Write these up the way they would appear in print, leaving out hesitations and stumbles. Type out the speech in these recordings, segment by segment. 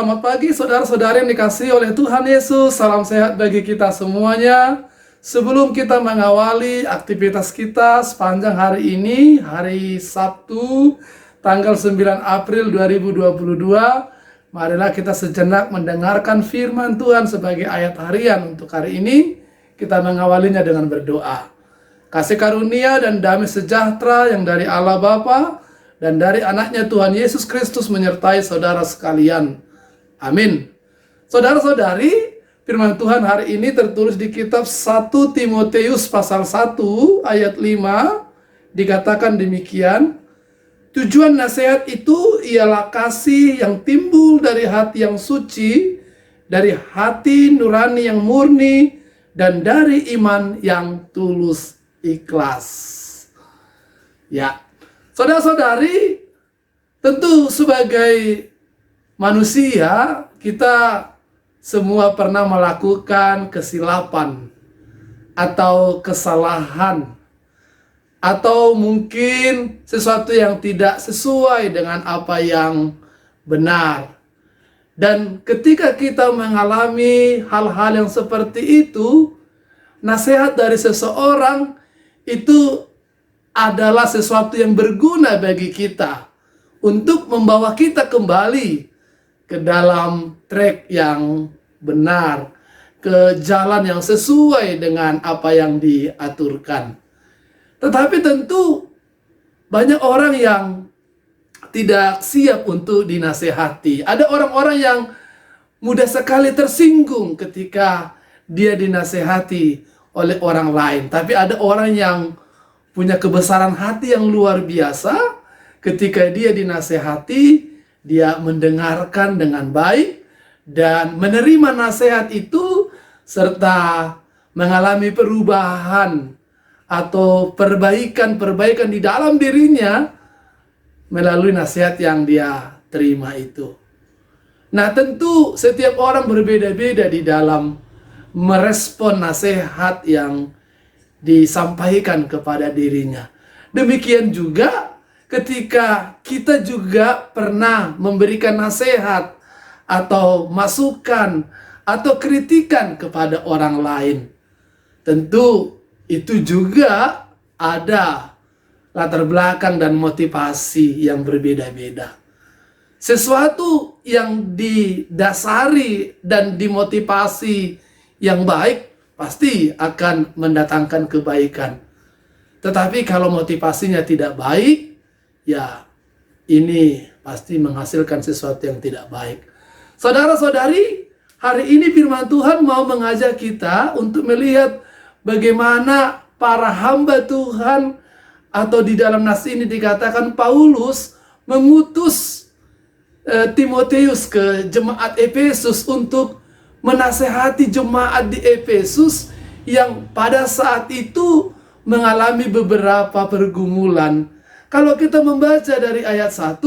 Selamat pagi saudara-saudara yang dikasihi oleh Tuhan Yesus. Salam sehat bagi kita semuanya. Sebelum kita mengawali aktivitas kita sepanjang hari ini, hari Sabtu, tanggal 9 April 2022, marilah kita sejenak mendengarkan firman Tuhan sebagai ayat harian untuk hari ini. Kita mengawalinya dengan berdoa. Kasih karunia dan damai sejahtera yang dari Allah Bapa dan dari anaknya Tuhan Yesus Kristus menyertai saudara sekalian. Amin. Saudara-saudari, firman Tuhan hari ini tertulis di kitab 1 Timotius pasal 1 ayat 5. Dikatakan demikian, tujuan nasihat itu ialah kasih yang timbul dari hati yang suci, dari hati nurani yang murni, dan dari iman yang tulus ikhlas. Ya, saudara-saudari, tentu sebagai manusia, kita semua pernah melakukan kesilapan atau kesalahan, atau mungkin sesuatu yang tidak sesuai dengan apa yang benar. Dan ketika kita mengalami hal-hal yang seperti itu, nasihat dari seseorang itu adalah sesuatu yang berguna bagi kita untuk membawa kita kembali ke dalam track yang benar, ke jalan yang sesuai dengan apa yang diaturkan. Tetapi tentu banyak orang yang tidak siap untuk dinasehati. Ada orang-orang yang mudah sekali tersinggung ketika dia dinasehati oleh orang lain. Tapi ada orang yang punya kebesaran hati yang luar biasa. Ketika dia dinasehati, dia mendengarkan dengan baik dan menerima nasihat itu serta mengalami perubahan atau perbaikan-perbaikan di dalam dirinya melalui nasihat yang dia terima itu. Nah, tentu setiap orang berbeda-beda di dalam merespon nasihat yang disampaikan kepada dirinya. Demikian juga ketika kita juga pernah memberikan nasihat atau masukan atau kritikan kepada orang lain. Tentu itu juga ada latar belakang dan motivasi yang berbeda-beda. Sesuatu yang didasari dan dimotivasi yang baik pasti akan mendatangkan kebaikan. Tetapi kalau motivasinya tidak baik, ya, ini pasti menghasilkan sesuatu yang tidak baik. Saudara-saudari, hari ini firman Tuhan mau mengajak kita untuk melihat bagaimana para hamba Tuhan, atau di dalam nas ini dikatakan Paulus mengutus Timotius ke jemaat Efesus untuk menasehati jemaat di Efesus yang pada saat itu mengalami beberapa pergumulan. Kalau kita membaca dari ayat 1,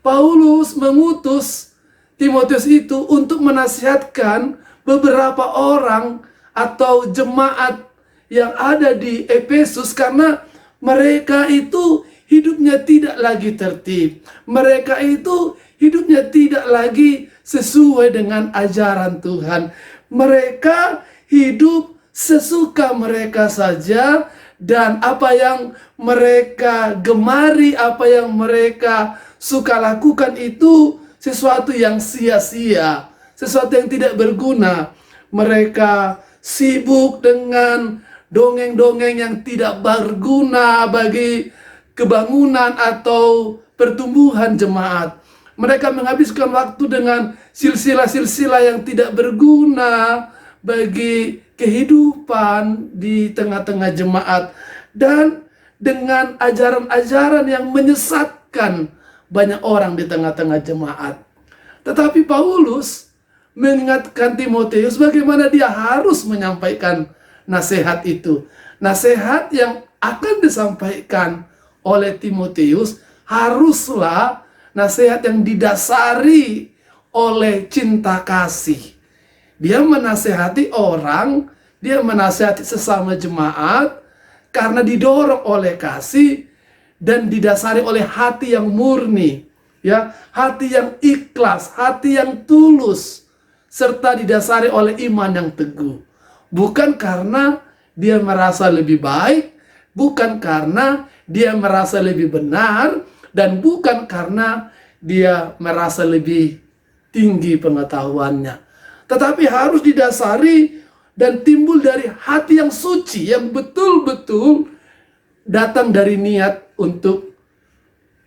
Paulus mengutus Timotius itu untuk menasihatkan beberapa orang atau jemaat yang ada di Efesus karena mereka itu hidupnya tidak lagi tertib. Mereka itu hidupnya tidak lagi sesuai dengan ajaran Tuhan. Mereka hidup sesuka mereka saja. Dan apa yang mereka gemari, apa yang mereka suka lakukan itu sesuatu yang sia-sia, sesuatu yang tidak berguna. Mereka sibuk dengan dongeng-dongeng yang tidak berguna bagi kebangunan atau pertumbuhan jemaat. Mereka menghabiskan waktu dengan silsilah-silsilah yang tidak berguna bagi kehidupan di tengah-tengah jemaat, dan dengan ajaran-ajaran yang menyesatkan banyak orang di tengah-tengah jemaat. Tetapi Paulus mengingatkan Timotius bagaimana dia harus menyampaikan nasihat itu. Nasihat yang akan disampaikan oleh Timotius haruslah nasihat yang didasari oleh cinta kasih. Dia menasehati orang, dia menasehati sesama jemaat karena didorong oleh kasih dan didasari oleh hati yang murni. Ya, hati yang ikhlas, hati yang tulus, serta didasari oleh iman yang teguh. Bukan karena dia merasa lebih baik, bukan karena dia merasa lebih benar, dan bukan karena dia merasa lebih tinggi pengetahuannya. Tetapi harus didasari dan timbul dari hati yang suci, yang betul-betul datang dari niat untuk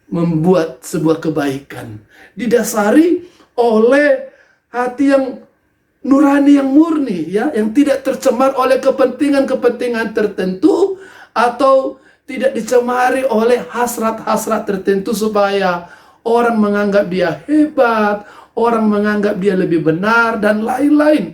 membuat sebuah kebaikan, didasari oleh hati yang nurani, yang murni, ya, yang tidak tercemar oleh kepentingan-kepentingan tertentu atau tidak dicemari oleh hasrat-hasrat tertentu supaya orang menganggap dia hebat, orang menganggap dia lebih benar dan lain-lain.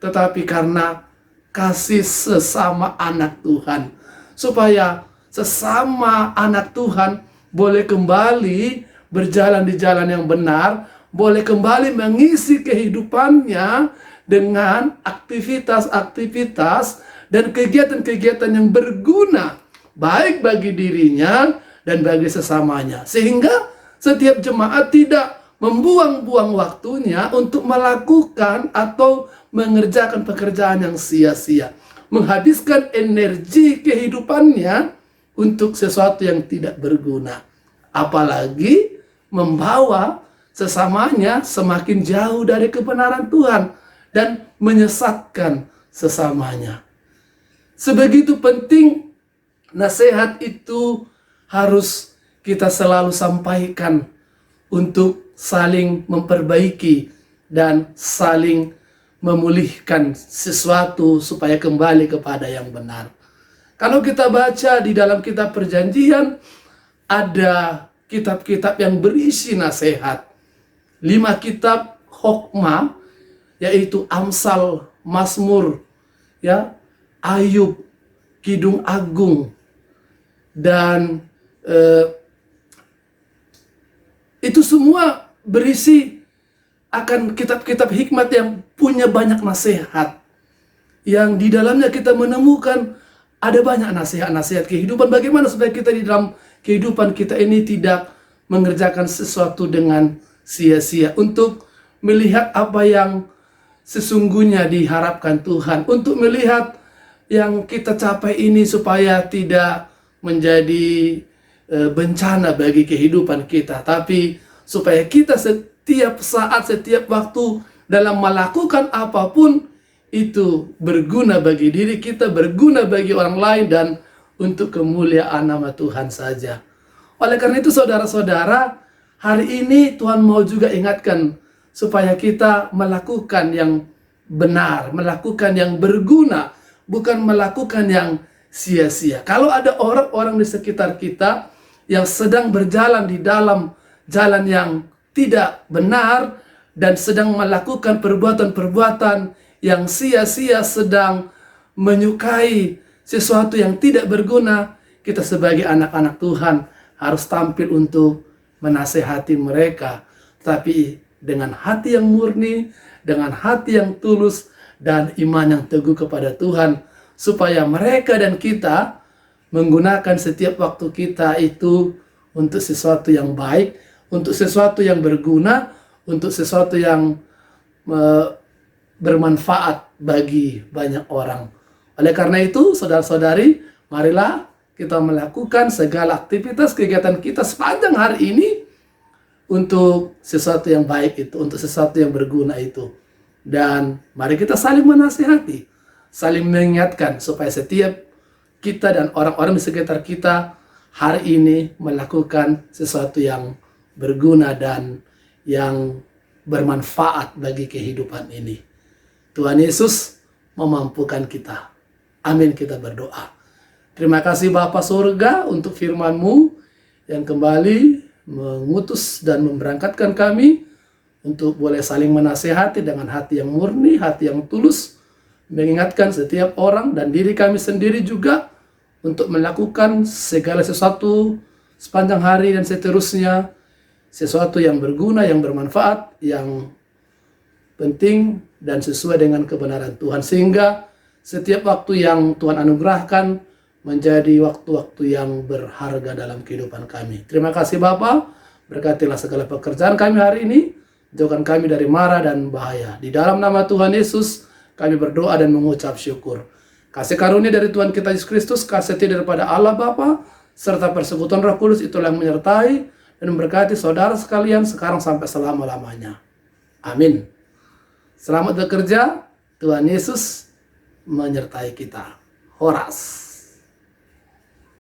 Tetapi karena kasih sesama anak Tuhan, supaya sesama anak Tuhan boleh kembali berjalan di jalan yang benar, boleh kembali mengisi kehidupannya dengan aktivitas-aktivitas dan kegiatan-kegiatan yang berguna, baik bagi dirinya dan bagi sesamanya. Sehingga setiap jemaat tidak membuang-buang waktunya untuk melakukan atau mengerjakan pekerjaan yang sia-sia, menghabiskan energi kehidupannya untuk sesuatu yang tidak berguna, apalagi membawa sesamanya semakin jauh dari kebenaran Tuhan dan menyesatkan sesamanya. Sebegitu penting nasihat itu harus kita selalu sampaikan untuk saling memperbaiki dan saling memulihkan sesuatu supaya kembali kepada yang benar. Kalau kita baca di dalam kitab Perjanjian, ada kitab-kitab yang berisi nasihat. 5 kitab Hokmah, yaitu Amsal, Mazmur, ya, Ayub, Kidung Agung, dan itu semua berisi akan kitab-kitab hikmat yang punya banyak nasihat, yang di dalamnya kita menemukan ada banyak nasihat-nasihat kehidupan, bagaimana supaya kita di dalam kehidupan kita ini tidak mengerjakan sesuatu dengan sia-sia, untuk melihat apa yang sesungguhnya diharapkan Tuhan, untuk melihat yang kita capai ini supaya tidak menjadi bencana bagi kehidupan kita, tapi supaya kita setiap saat, setiap waktu dalam melakukan apapun itu berguna bagi diri kita, berguna bagi orang lain, dan untuk kemuliaan nama Tuhan saja. Oleh karena itu saudara-saudara, hari ini Tuhan mau juga ingatkan supaya kita melakukan yang benar, melakukan yang berguna, bukan melakukan yang sia-sia. Kalau ada orang-orang di sekitar kita yang sedang berjalan di dalam jalan yang tidak benar dan sedang melakukan perbuatan-perbuatan yang sia-sia, sedang menyukai sesuatu yang tidak berguna, kita sebagai anak-anak Tuhan harus tampil untuk menasehati mereka, tapi dengan hati yang murni, dengan hati yang tulus, dan iman yang teguh kepada Tuhan, supaya mereka dan kita menggunakan setiap waktu kita itu untuk sesuatu yang baik, untuk sesuatu yang berguna, untuk sesuatu yang bermanfaat bagi banyak orang. Oleh karena itu, saudara-saudari, marilah kita melakukan segala aktivitas kegiatan kita sepanjang hari ini untuk sesuatu yang baik itu, untuk sesuatu yang berguna itu. Dan mari kita saling menasihati, saling mengingatkan supaya setiap kita dan orang-orang di sekitar kita hari ini melakukan sesuatu yang berguna dan yang bermanfaat bagi kehidupan ini. Tuhan Yesus memampukan kita. Amin, kita berdoa. Terima kasih Bapa Surga untuk firman-Mu yang kembali mengutus dan memberangkatkan kami untuk boleh saling menasehati dengan hati yang murni, hati yang tulus, mengingatkan setiap orang dan diri kami sendiri juga untuk melakukan segala sesuatu sepanjang hari dan seterusnya, sesuatu yang berguna, yang bermanfaat, yang penting dan sesuai dengan kebenaran Tuhan, sehingga setiap waktu yang Tuhan anugerahkan menjadi waktu-waktu yang berharga dalam kehidupan kami. Terima kasih Bapa, Berkatilah segala pekerjaan kami hari ini. Jauhkan kami dari mara dan bahaya. Di dalam nama Tuhan Yesus, kami berdoa dan mengucap syukur. Kasih karunia dari Tuhan kita Yesus Kristus, kasih setia daripada Allah Bapa, serta persekutuan Roh Kudus itulah yang menyertai dan memberkati saudara sekalian sekarang sampai selama-lamanya. Amin. Selamat bekerja. Tuhan Yesus menyertai kita. Horas.